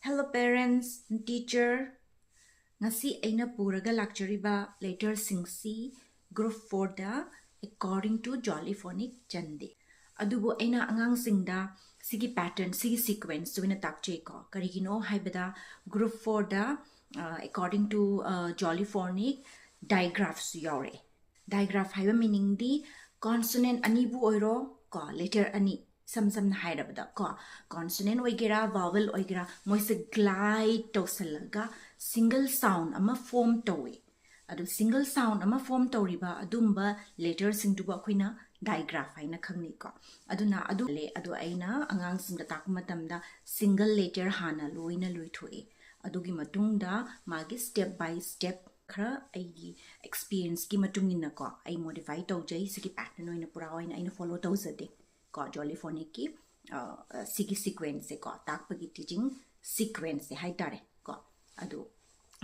Hello parents and teacher. Ngasi aina puraga lakchariba letter singsi group 4 da according to Jollyphonic Chande. Adubo aina angang singda sigi pattern sigi sequence so wina takche ko karigino haibada group 4 da according to Jollyphonic digraphs yore. Digraph haiba meaning di consonant ani bu oiro ko letter ani samna hairabada ko consonant oigera vowel oigera moise glide tawsalaga single sound ama form tawi adu single sound ama form tawriba adumba letter singduba akoina digraph haina khangni ko aduna adu le adu aina angang singda takma matamda single letter hana loina loithoi adugi matungda magi step by step khara aigi experience ki matungina ko ai modify tawjai sigi pattern oina pura oina aina follow tawzade ko Jollyphonic ki sigi sequence ko takpagi teaching sequence hai tare ko adu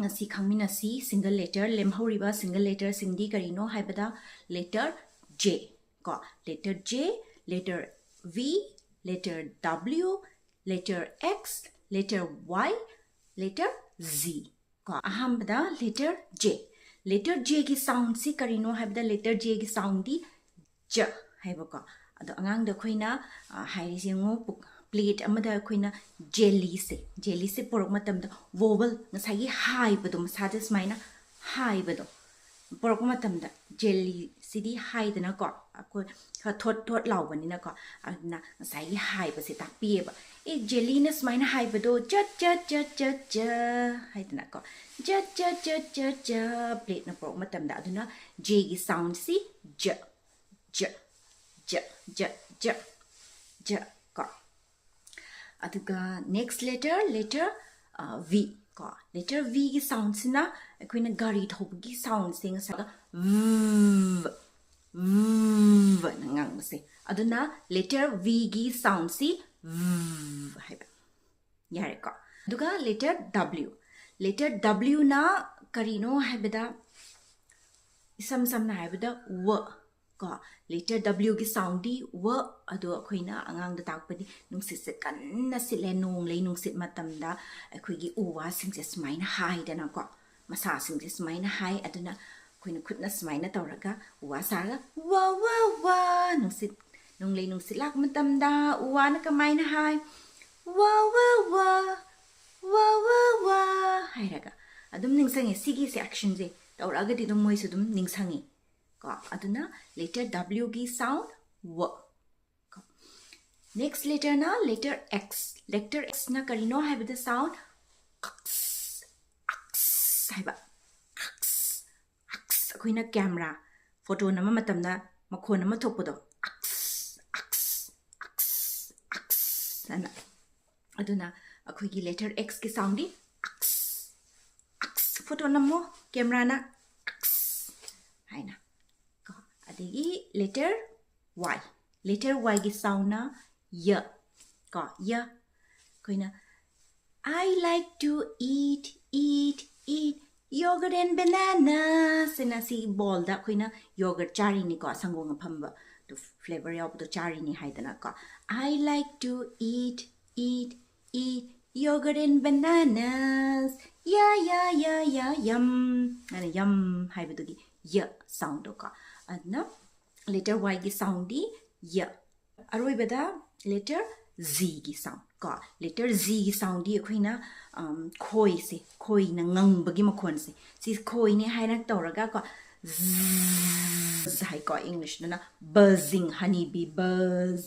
ngasi khangmina si single letter lemhoriba single letter singdi karino haibada letter J ko letter J letter V letter W letter X letter Y letter Z ko ahambada letter J ki sound si karino haibada letter J ki sound di J haiba ko ado angang da khoina hairi singo plate amada khoina jelly se porok matam da vowel ngasagi high bado masada smaina high bado porok matam da jelly sidi high da na ko ko thot law bani na ko na ngasagi high ba se tak pi ba e jelly na smaina high bado ja hai da na ko ja plate na porok matam da aduna j gi sound si j ko aduga next letter V ko letter V ki sound sina akoina gari thob ki sound sing sa v ngang se aduna letter V ki sound si haiba yare ko aduga letter W na karino haibada isam na haibada w ko letter W ki sound di w ado khoina angang da takpadi nungsit se kanna sile nung lei nungsit matamda akhoi uwa singse smaina hai dana ko masa singse smaina hai aduna khoina khutna smaina tawraga uwa saga wa nungsit nung lei nungsit lak matamda uwa na kamaina hai wa hai raga adum ningsangi sigi se action je tawraga di dum moi su dum ningsangi aduna letter W ki sound w ko next letter na letter X na karino have the sound x haiba x akoina camera photo nama matamna makhon nama thokpodo x ana aduna akoigi letter X ki sound di x photo namo camera na x haina adigi letter Y ki sound na ya ko ya koina I like to eat yogurt and banana sena si ball da koina yogurt chari ni ko sangong phamba to flavor yaw to chari ni haidana ko I like to eat yogurt and bananas yum ana yum haibadugi ya sound ko adna letter Y ki sound di ya aroi beda letter Z ki sound ko letter Z ki sound di khoina khoi na ngang bagi makhon se si khoi ne haina tawraga ko hai ko english na buzzing honeybee buzz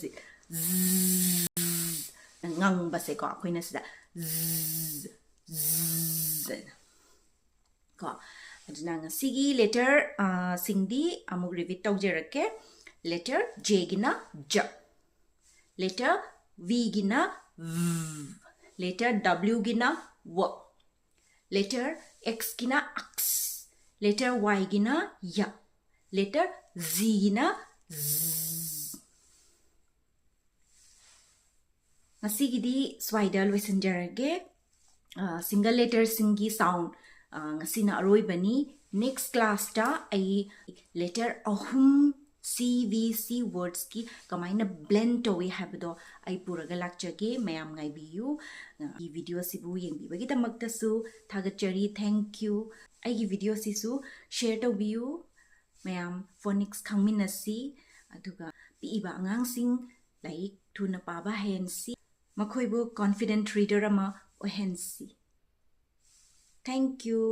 ngang ba se ko khoina sida ko aduna sigi letter singdi amuk repeat tawjerake letter J gina j letter V gina v letter W gina w letter X gina x letter Y gina ya letter Z gina z ngasigidi swaida loisenjarage single letter singi sound ngasina aroi bani next class ta ai letter ahum CVC words ki kamaina blend towi habdo ai puraga lakchage mayam ngai biyu I video sibu yengbi bagi tamakta su thagachari thank you ai gi video sisu share to biyu mayam phonics khangminasi aduga piiba angang sing like thuna paba hensi makhoibu confident reader ama ohensi thank you